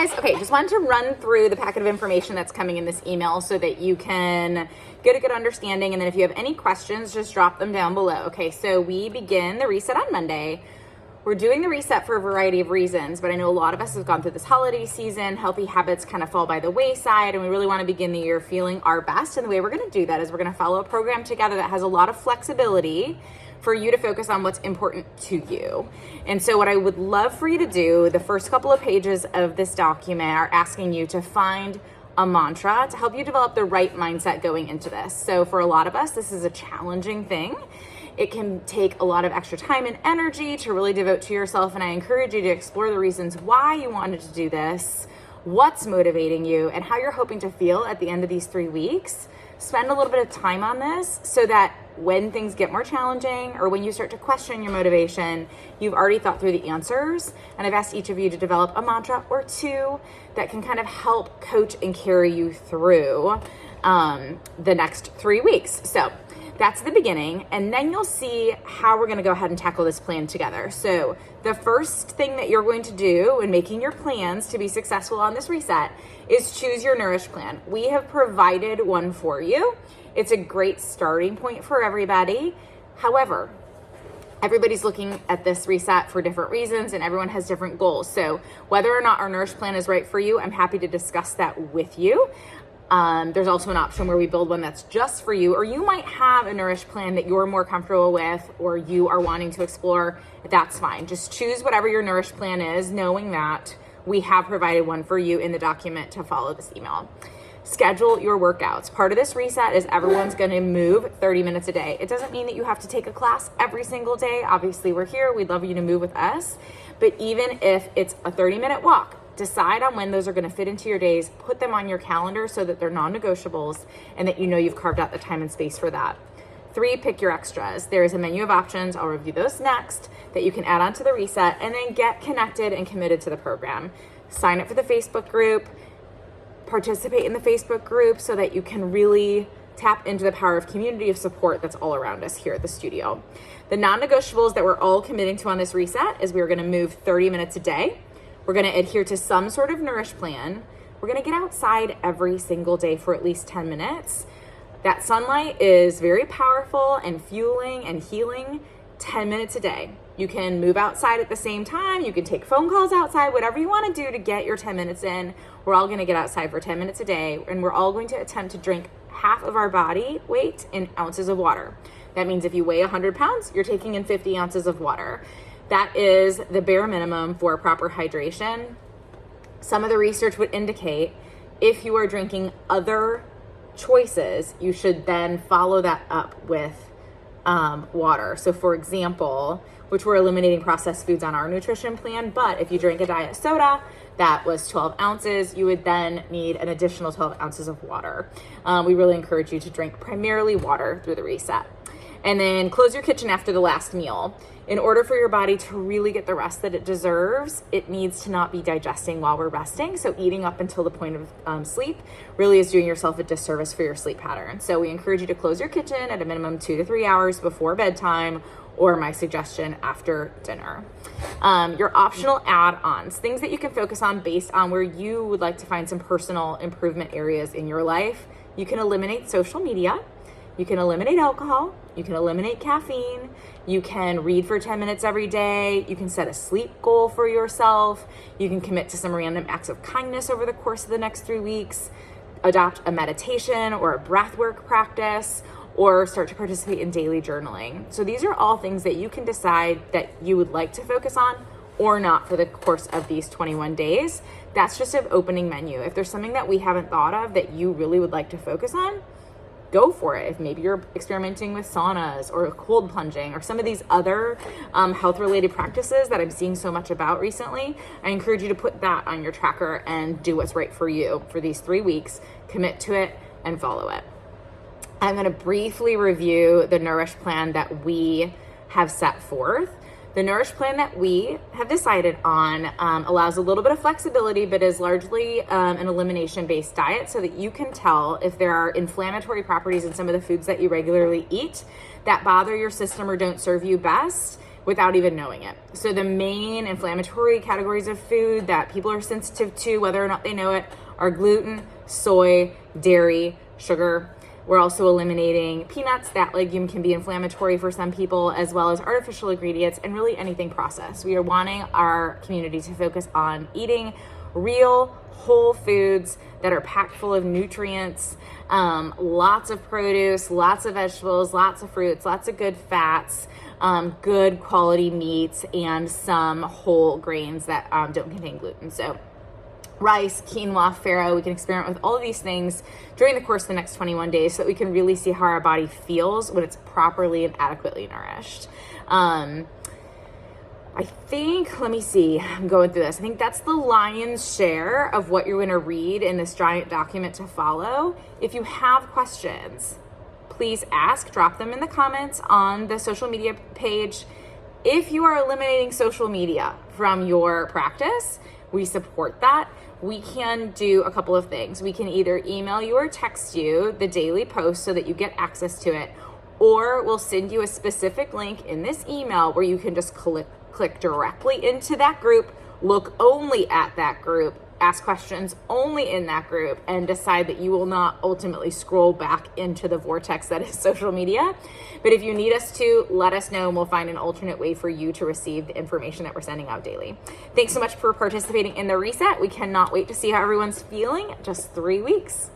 guys. Okay, just wanted to run through the packet of information that's coming in this email so that you can get a good understanding. And then if you have any questions, just drop them down below. Okay, so we begin the reset on Monday. We're doing the reset for a variety of reasons, but I know a lot of us have gone through this holiday season. Healthy habits kind of fall by the wayside, and we really want to begin the year feeling our best. And the way we're going to do that is we're going to follow a program together that has a lot of flexibility for you to focus on what's important to you. And so what I would love for you to do, the first couple of pages of this document are asking you to find a mantra to help you develop the right mindset going into this. So for a lot of us, this is a challenging thing. It can take a lot of extra time and energy to really devote to yourself. And I encourage you to explore the reasons why you wanted to do this, what's motivating you, and how you're hoping to feel at the end of these 3 weeks. Spend a little bit of time on this so that when things get more challenging or when you start to question your motivation, you've already thought through the answers. And I've asked each of you to develop a mantra or two that can kind of help coach and carry you through the next 3 weeks. So that's the beginning. And then you'll see how we're going to go ahead and tackle this plan together. So the first thing that you're going to do in making your plans to be successful on this reset is choose your Nourish plan. We have provided one for you. It's a great starting point for everybody. However, everybody's looking at this reset for different reasons and everyone has different goals. So whether or not our Nourish plan is right for you, I'm happy to discuss that with you. There's also an option where we build one that's just for you, or you might have a Nourish plan that you're more comfortable with or you are wanting to explore. That's fine. Just choose whatever your Nourish plan is, knowing that we have provided one for you in the document to follow this email. Schedule your workouts. Part of this reset is everyone's going to move 30 minutes a day. It doesn't mean that you have to take a class every single day. Obviously, we're here. We'd love you to move with us. But even if it's a 30-minute walk, decide on when those are going to fit into your days. Put them on your calendar so that they're non-negotiables and that you know you've carved out the time and space for that. 3, pick your extras. There is a menu of options. I'll review those next that you can add on to the reset, and then get connected and committed to the program. Sign up for the Facebook group. Participate in the Facebook group so that you can really tap into the power of community of support that's all around us here at the studio. The non-negotiables that we're all committing to on this reset is we're going to move 30 minutes a day. We're going to adhere to some sort of Nourish plan. We're going to get outside every single day for at least 10 minutes. That sunlight is very powerful and fueling and healing. 10 minutes a day. You can move outside at the same time. You can take phone calls outside, whatever you want to do to get your 10 minutes in. We're all going to get outside for 10 minutes a day, and we're all going to attempt to drink half of our body weight in ounces of water. That means if you weigh 100 pounds, you're taking in 50 ounces of water. That is the bare minimum for proper hydration. Some of the research would indicate if you are drinking other choices, you should then follow that up with water. So for example, which we're eliminating processed foods on our nutrition plan, but if you drink a diet soda that was 12 ounces, you would then need an additional 12 ounces of water. We really encourage you to drink primarily water through the reset. And then close your kitchen after the last meal. In order for your body to really get the rest that it deserves, it needs to not be digesting while we're resting. So eating up until the point of sleep really is doing yourself a disservice for your sleep pattern. So we encourage you to close your kitchen at a minimum 2 to 3 hours before bedtime, or my suggestion, after dinner. Your optional add-ons, things that you can focus on based on where you would like to find some personal improvement areas in your life. You can eliminate social media. You can eliminate alcohol. You can eliminate caffeine. You can read for 10 minutes every day. You can set a sleep goal for yourself. You can commit to some random acts of kindness over the course of the next 3 weeks. Adopt a meditation or a breathwork practice, or start to participate in daily journaling. So these are all things that you can decide that you would like to focus on or not for the course of these 21 days. That's just an opening menu. If there's something that we haven't thought of that you really would like to focus on, go for it. If maybe you're experimenting with saunas or cold plunging or some of these other health-related practices that I'm seeing so much about recently, I encourage you to put that on your tracker and do what's right for you for these 3 weeks. Commit to it and follow it. I'm going to briefly review the Nourish plan that we have set forth. The Nourish plan that we have decided on allows a little bit of flexibility, but is largely an elimination-based diet so that you can tell if there are inflammatory properties in some of the foods that you regularly eat that bother your system or don't serve you best. without even knowing it. So the main inflammatory categories of food that people are sensitive to, whether or not they know it, are gluten, soy, dairy, sugar. We're also eliminating peanuts. That legume can be inflammatory for some people, as well as artificial ingredients and really anything processed. We are wanting our community to focus on eating real whole foods that are packed full of nutrients, lots of produce, lots of vegetables, lots of fruits, lots of good fats, good quality meats, and some whole grains that don't contain gluten. So rice, quinoa, farro, we can experiment with all of these things during the course of the next 21 days so that we can really see how our body feels when it's properly and adequately nourished. I think, let me see, I'm going through this. I think that's the lion's share of what you're going to read in this giant document to follow. If you have questions, please ask, drop them in the comments on the social media page. If you are eliminating social media from your practice, we support that. We can do a couple of things. We can either email you or text you the daily post so that you get access to it, or we'll send you a specific link in this email where you can just click directly into that group, look only at that group, ask questions only in that group, and decide that you will not ultimately scroll back into the vortex that is social media. But if you need us to, let us know and we'll find an alternate way for you to receive the information that we're sending out daily. Thanks so much for participating in the reset. We cannot wait to see how everyone's feeling. Just 3 weeks.